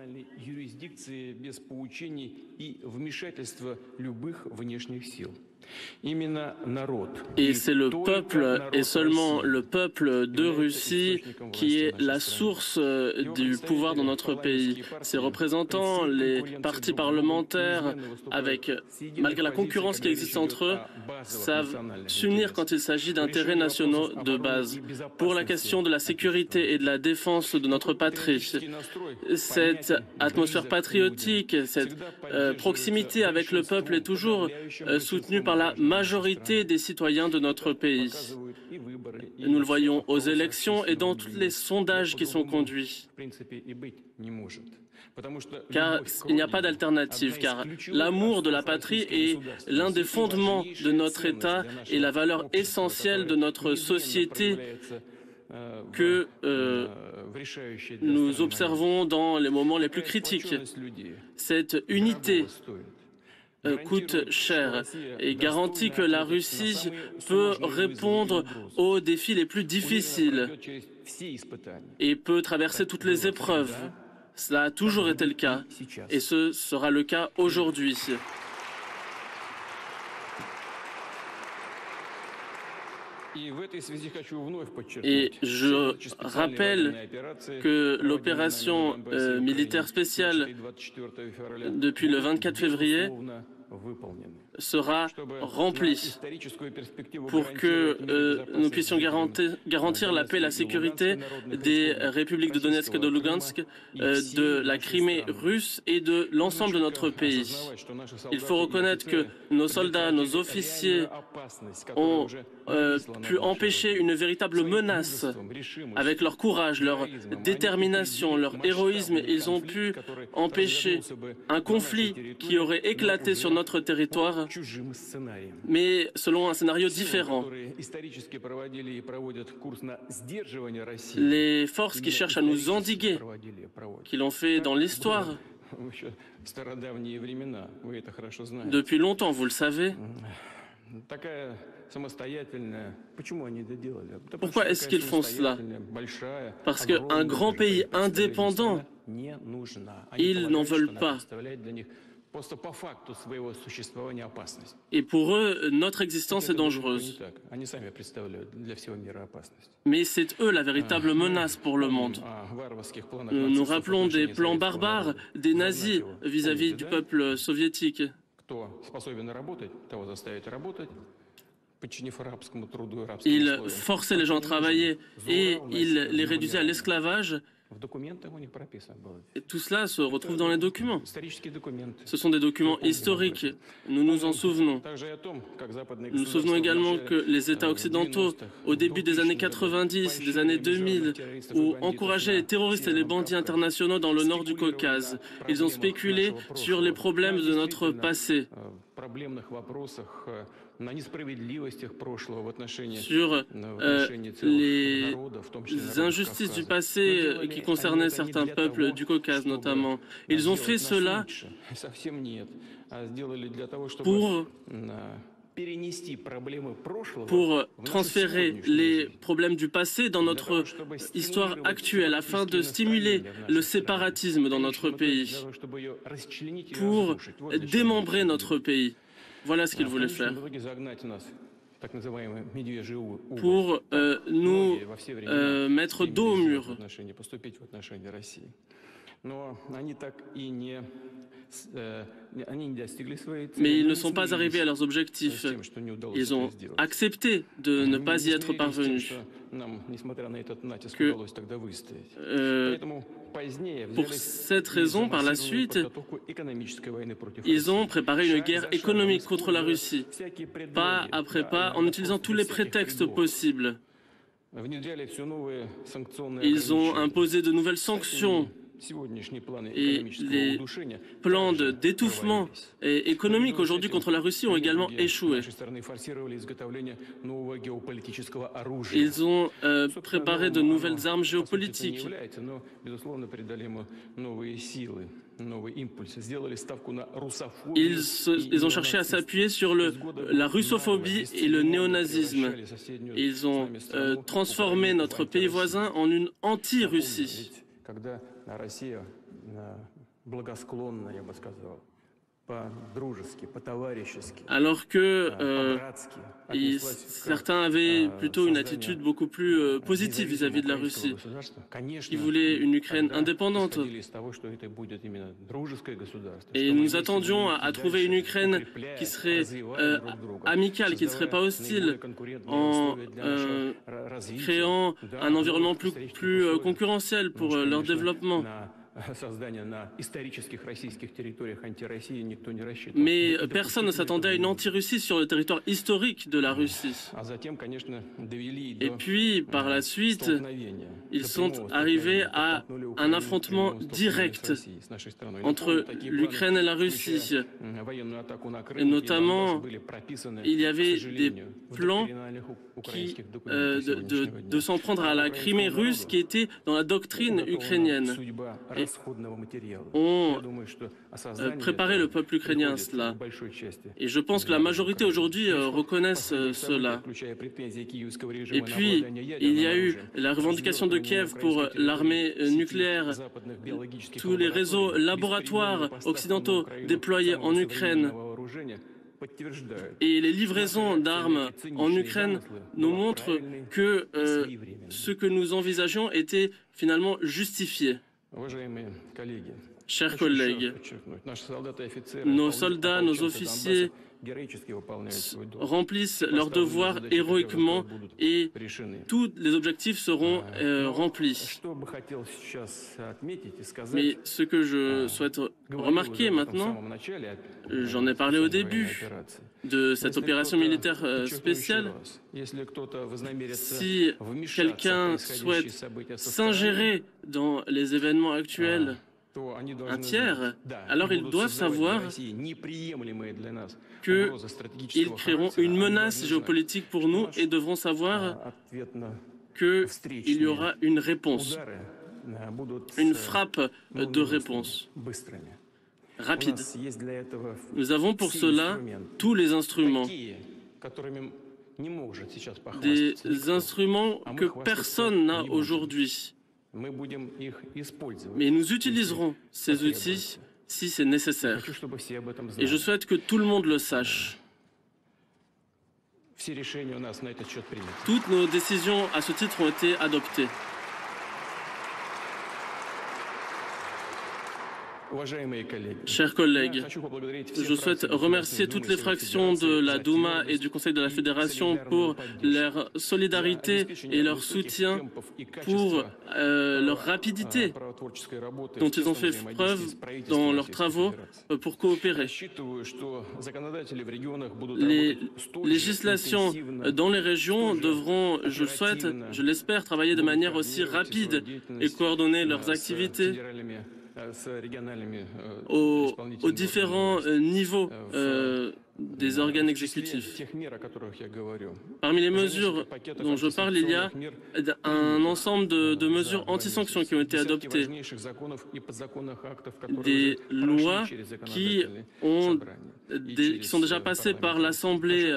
национальной юрисдикции без поучений и вмешательства любых внешних сил. Et c'est le peuple, et seulement le peuple de Russie, qui est la source du pouvoir dans notre pays. Ses représentants, les partis parlementaires, malgré la concurrence qui existe entre eux, savent s'unir quand il s'agit d'intérêts nationaux de base. Pour la question de la sécurité et de la défense de notre patrie, cette atmosphère patriotique, cette proximité avec le peuple est toujours soutenue par la majorité des citoyens de notre pays. Nous le voyons aux élections et dans tous les sondages qui sont conduits. Car il n'y a pas d'alternative, car l'amour de la patrie est l'un des fondements de notre État et la valeur essentielle de notre société que nous observons dans les moments les plus critiques. Cette unité coûte cher et garantit que la Russie peut répondre aux défis les plus difficiles et peut traverser toutes les épreuves. Cela a toujours été le cas et ce sera le cas aujourd'hui. Et je rappelle que l'opération militaire spéciale depuis le 24 février sera remplie pour que nous puissions garantir la paix et la sécurité des républiques de Donetsk et de Lugansk, de la Crimée russe et de l'ensemble de notre pays. Il faut reconnaître que nos soldats, nos officiers ont pu empêcher une véritable menace. Avec leur courage, leur détermination, leur héroïsme, ils ont pu empêcher un conflit qui aurait éclaté sur notre territoire, mais selon un scénario différent. Les forces qui cherchent à nous endiguer, qui l'ont fait dans l'histoire, depuis longtemps, vous le savez. Pourquoi est-ce qu'ils font cela? Parce qu'un grand pays indépendant, ils n'en veulent pas. Et pour eux, notre existence est dangereuse. Mais c'est eux la véritable menace pour le monde. Nous nous rappelons des plans barbares des nazis vis-à-vis du peuple soviétique. Ils forçaient les gens à travailler et ils les réduisaient à l'esclavage. Et tout cela se retrouve dans les documents. Ce sont des documents historiques. Nous nous en souvenons. Nous nous souvenons également que les États occidentaux, au début des années 90, des années 2000, ont encouragé les terroristes et les bandits internationaux dans le nord du Caucase. Ils ont spéculé sur les problèmes de notre passé, sur les injustices du passé qui concernaient certains peuples du notamment. Ils ont fait cela pour transférer les problèmes du passé dans notre histoire actuelle, afin de stimuler le séparatisme dans notre pays, pour démembrer notre pays. Voilà ce qu'ils voulaient faire. Pour nous mettre dos au mur. Mais ils ne sont pas arrivés à leurs objectifs. Ils ont accepté de ne pas y être parvenus. Pour cette raison, par la suite, ils ont préparé une guerre économique contre la Russie, pas après pas, en utilisant tous les prétextes possibles. Ils ont imposé de nouvelles sanctions. Et les plans d'étouffement économique aujourd'hui contre la Russie ont également échoué. Ils ont préparé de nouvelles armes géopolitiques. Ils ont cherché à s'appuyer sur la russophobie et le néonazisme. Ils ont transformé notre pays voisin en une anti-Russie. Alors que certains avaient plutôt une attitude beaucoup plus positive vis-à-vis de la Russie, qui voulaient une Ukraine indépendante. Et nous attendions à trouver une Ukraine qui serait amicale, qui ne serait pas hostile, en créant un environnement plus concurrentiel pour leur développement. Mais personne ne s'attendait à une anti-Russie sur le territoire historique de la Russie. Et puis, par la suite, ils sont arrivés à un affrontement direct entre l'Ukraine et la Russie. Et notamment, il y avait des plans de s'en prendre à la Crimée russe qui était dans la doctrine ukrainienne. Et ont préparé le peuple ukrainien à cela. Et je pense que la majorité aujourd'hui reconnaissent cela. Et puis, il y a eu la revendication de Kiev pour l'armée nucléaire, tous les réseaux laboratoires occidentaux déployés en Ukraine. Et les livraisons d'armes en Ukraine nous montrent que ce que nous envisageons était finalement justifié. Chers collègues, nos soldats, nos officiers remplissent leurs devoirs héroïquement et tous les objectifs seront remplis. Mais ce que je souhaite remarquer maintenant, j'en ai parlé au début de cette opération militaire spéciale, si quelqu'un souhaite s'ingérer dans les événements actuels, un tiers, alors ils doivent savoir qu'ils créeront une menace géopolitique pour nous et devront savoir qu'il y aura une réponse, une frappe de réponse rapide. Nous avons pour cela tous les instruments, des instruments que personne n'a aujourd'hui. Mais nous utiliserons ces outils si c'est nécessaire. Et je souhaite que tout le monde le sache. Toutes nos décisions à ce titre ont été adoptées. Chers collègues, je souhaite remercier toutes les fractions de la Douma et du Conseil de la Fédération pour leur solidarité et leur soutien, pour leur rapidité dont ils ont fait preuve dans leurs travaux pour coopérer. Les législations dans les régions devront, je le souhaite, je l'espère, travailler de manière aussi rapide et coordonner leurs activités aux différents niveaux des organes exécutifs. Parmi les mesures dont je parle, il y a un ensemble de mesures anti-sanctions qui ont été adoptées, des lois qui sont déjà passées par l'Assemblée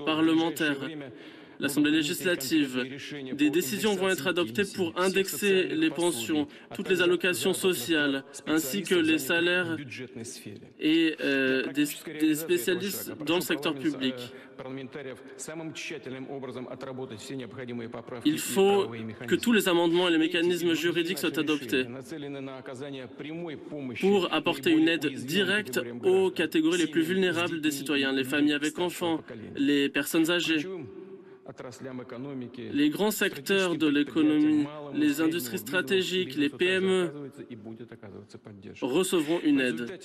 parlementaire, l'Assemblée législative. Des décisions vont être adoptées pour indexer les pensions, toutes les allocations sociales, ainsi que les salaires et des spécialistes dans le secteur public. Il faut que tous les amendements et les mécanismes juridiques soient adoptés pour apporter une aide directe aux catégories les plus vulnérables des citoyens, les familles avec enfants, les personnes âgées. Les grands secteurs de l'économie, les industries stratégiques, les PME recevront une aide.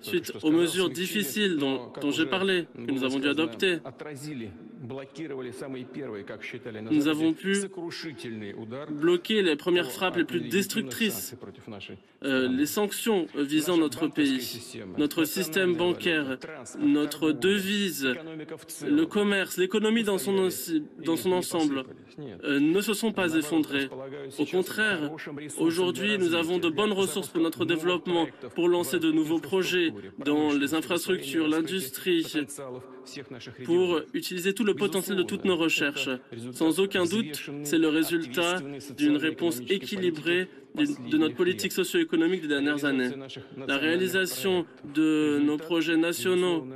Suite aux mesures difficiles dont j'ai parlé, que nous avons dû adopter, nous avons pu bloquer les premières frappes les plus destructrices, les sanctions visant notre pays, notre système bancaire, notre devise, le commerce, l'économie dans son ensemble ne se sont pas effondrés. Au contraire, aujourd'hui, nous avons de bonnes ressources pour notre développement, pour lancer de nouveaux projets dans les infrastructures, l'industrie, pour utiliser tout le potentiel de toutes nos recherches. Sans aucun doute, c'est le résultat d'une réponse équilibrée de notre politique socio-économique des dernières années. La réalisation de nos projets nationaux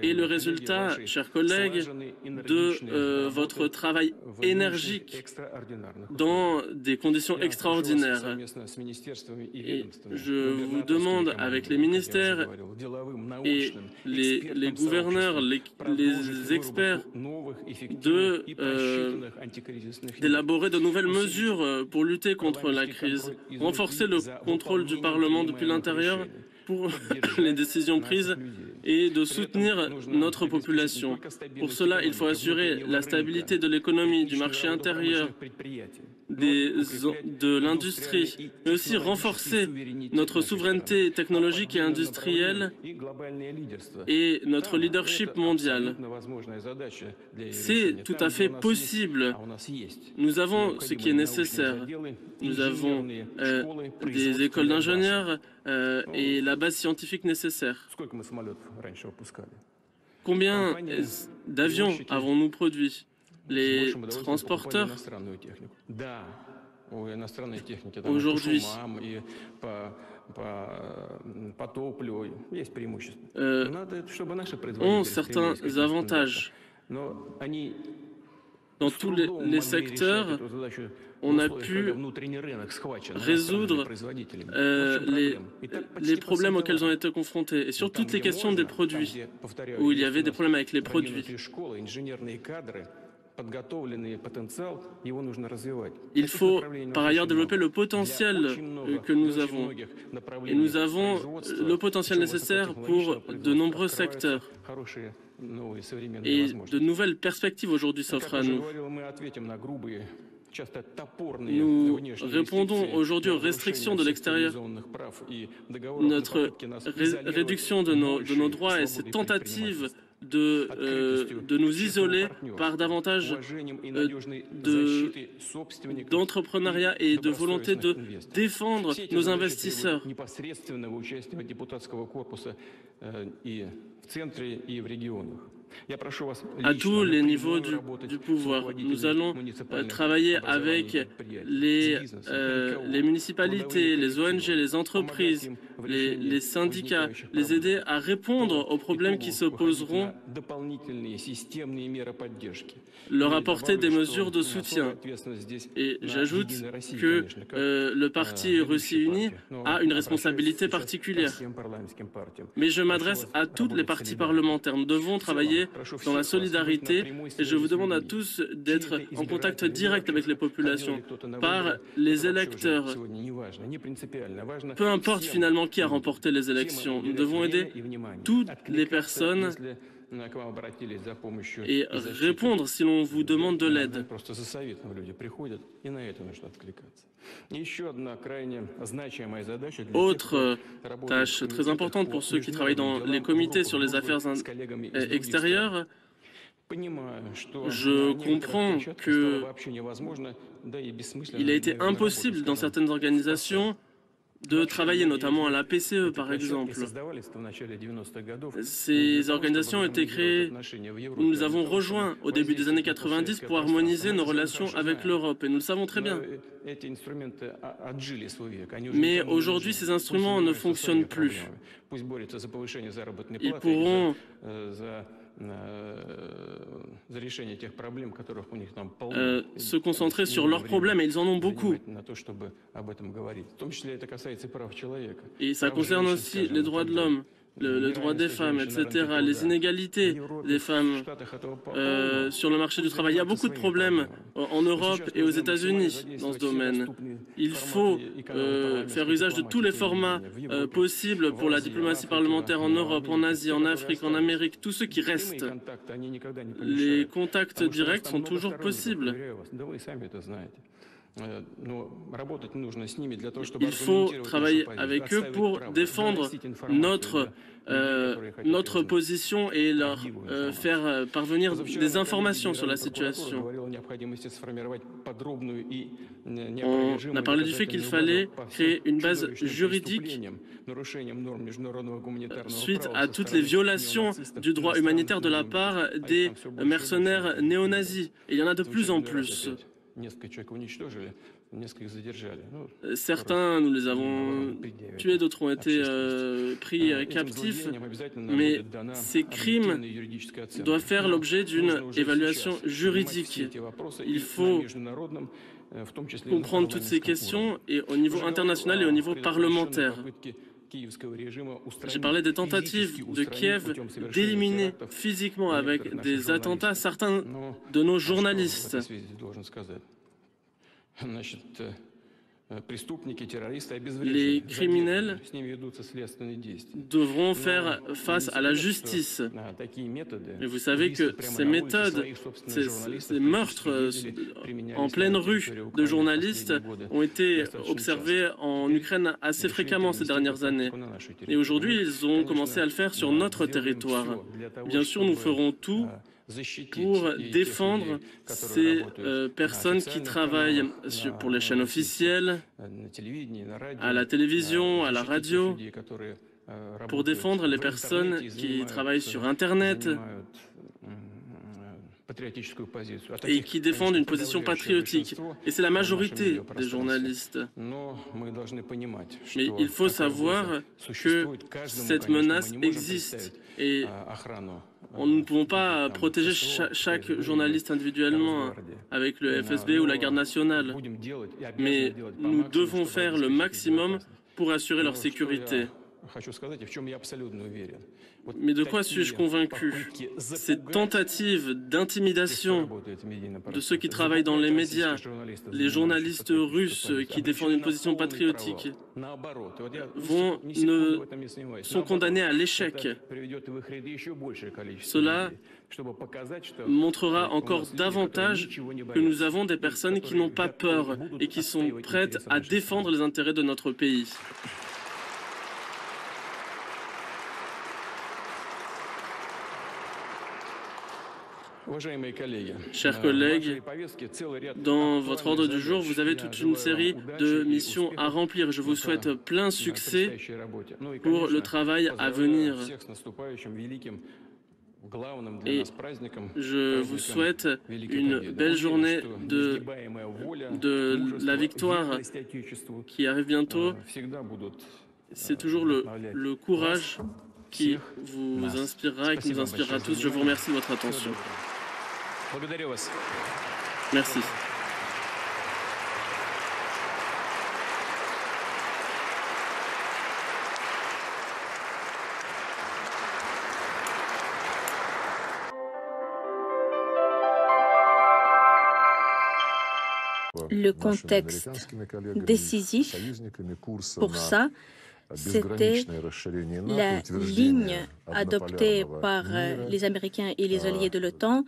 est le résultat, chers collègues, de votre travail énergique dans des conditions extraordinaires. Et je vous demande, avec les ministères et les gouverneurs, les experts, d'élaborer de nouvelles mesures pour lutter contre la crise, renforcer le contrôle du Parlement depuis l'intérieur pour les décisions prises et de soutenir notre population. Pour cela, il faut assurer la stabilité de l'économie, du marché intérieur, de l'industrie, mais aussi renforcer notre souveraineté technologique et industrielle et notre leadership mondial. C'est tout à fait possible. Nous avons ce qui est nécessaire. Nous avons des écoles d'ingénieurs et la base scientifique nécessaire. Combien d'avions avons-nous produits? Les transporteurs aujourd'hui ont certains avantages. Dans tous les secteurs, on a pu résoudre les problèmes auxquels ils ont été confrontés, et sur toutes les questions des produits, où il y avait des problèmes avec les produits. Il faut par ailleurs développer le potentiel que nous avons. Et nous avons le potentiel nécessaire pour de nombreux secteurs. Et de nouvelles perspectives aujourd'hui s'offrent à nous. Nous répondons aujourd'hui aux restrictions de l'extérieur. Notre réduction de nos droits et ces tentatives de nous isoler par davantage d'entrepreneuriat et de volonté de défendre nos investisseurs. À tous les niveaux du pouvoir. Nous allons travailler avec les municipalités, les ONG, les entreprises, les syndicats, les aider à répondre aux problèmes qui se poseront, leur apporter des mesures de soutien. Et j'ajoute que le parti Russie Unie a une responsabilité particulière. Mais je m'adresse à tous les partis parlementaires. Nous devons travailler dans la solidarité et je vous demande à tous d'être en contact direct avec les populations, par les électeurs. Peu importe finalement qui a remporté les élections, nous devons aider toutes les personnes et répondre si l'on vous demande de l'aide. Autre tâche très importante pour ceux qui travaillent dans les comités sur les affaires extérieures, je comprends qu'il a été impossible dans certaines organisations de travailler, notamment à la PCE par exemple. Ces organisations ont été créées, nous les avons rejoints au début des années 90 pour harmoniser nos relations avec l'Europe, et nous le savons très bien. Mais aujourd'hui, ces instruments ne fonctionnent plus. Ils pourront se concentrer sur leurs problèmes, et ils en ont beaucoup. Et ça concerne aussi les droits de l'homme, le droit des femmes, etc., les inégalités des femmes sur le marché du travail. Il y a beaucoup de problèmes en Europe et aux États-Unis dans ce domaine. Il faut faire usage de tous les formats possibles pour la diplomatie parlementaire en Europe, en Asie, en Afrique, en Amérique, tous ceux qui restent. Les contacts directs sont toujours possibles. Il faut travailler avec eux pour défendre notre position et leur faire parvenir des informations sur la situation. On a parlé du fait qu'il fallait créer une base juridique suite à toutes les violations du droit humanitaire de la part des mercenaires néo-nazis. Et il y en a de plus en plus. Certains, nous les avons tués, d'autres ont été pris captifs, mais ces crimes doivent faire l'objet d'une évaluation juridique. Il faut comprendre toutes ces questions et au niveau international et au niveau parlementaire. J'ai parlé des tentatives de Kiev d'éliminer physiquement avec des attentats certains de nos journalistes. Les criminels devront faire face à la justice. Et vous savez que ces méthodes, ces meurtres en pleine rue de journalistes ont été observés en Ukraine assez fréquemment ces dernières années. Et aujourd'hui, ils ont commencé à le faire sur notre territoire. Bien sûr, nous ferons tout pour défendre ces personnes qui travaillent pour les chaînes officielles, à la télévision, à la radio, pour défendre les personnes qui travaillent sur Internet et qui défendent une position patriotique. Et c'est la majorité des journalistes. Mais il faut savoir que cette menace existe et nous ne pouvons pas protéger chaque journaliste individuellement avec le FSB ou la garde nationale. Mais nous devons faire le maximum pour assurer leur sécurité. Mais de quoi suis-je convaincu? Ces tentatives d'intimidation de ceux qui travaillent dans les médias, les journalistes russes qui défendent une position patriotique, sont condamnés à l'échec. Cela montrera encore davantage que nous avons des personnes qui n'ont pas peur et qui sont prêtes à défendre les intérêts de notre pays. Chers collègues, dans votre ordre du jour, vous avez toute une série de missions à remplir. Je vous souhaite plein succès pour le travail à venir. Et je vous souhaite une belle journée de la victoire qui arrive bientôt. C'est toujours le courage qui vous inspirera et qui nous inspirera tous. Je vous remercie de votre attention. Merci. Le contexte décisif pour ça, c'était la ligne adoptée par les Américains et les alliés de l'OTAN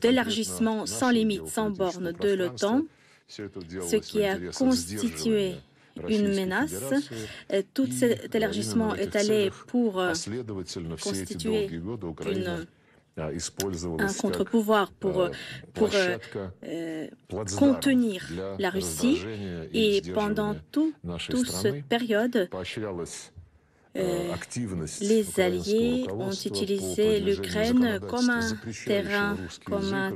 d'élargissement sans limite, sans borne de l'OTAN, ce qui a constitué une menace. Tout cet élargissement est allé pour constituer un contre-pouvoir pour contenir la Russie. Et pendant toute cette période, les Alliés ont utilisé l'Ukraine comme un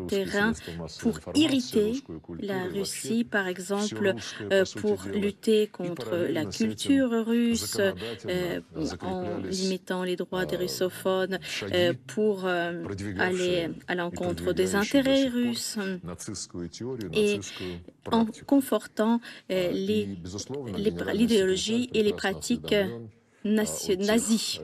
terrain pour irriter la Russie, par exemple, pour lutter contre la culture russe, en limitant les droits des russophones, pour aller à l'encontre des intérêts russes et en confortant l'idéologie et les pratiques nazis.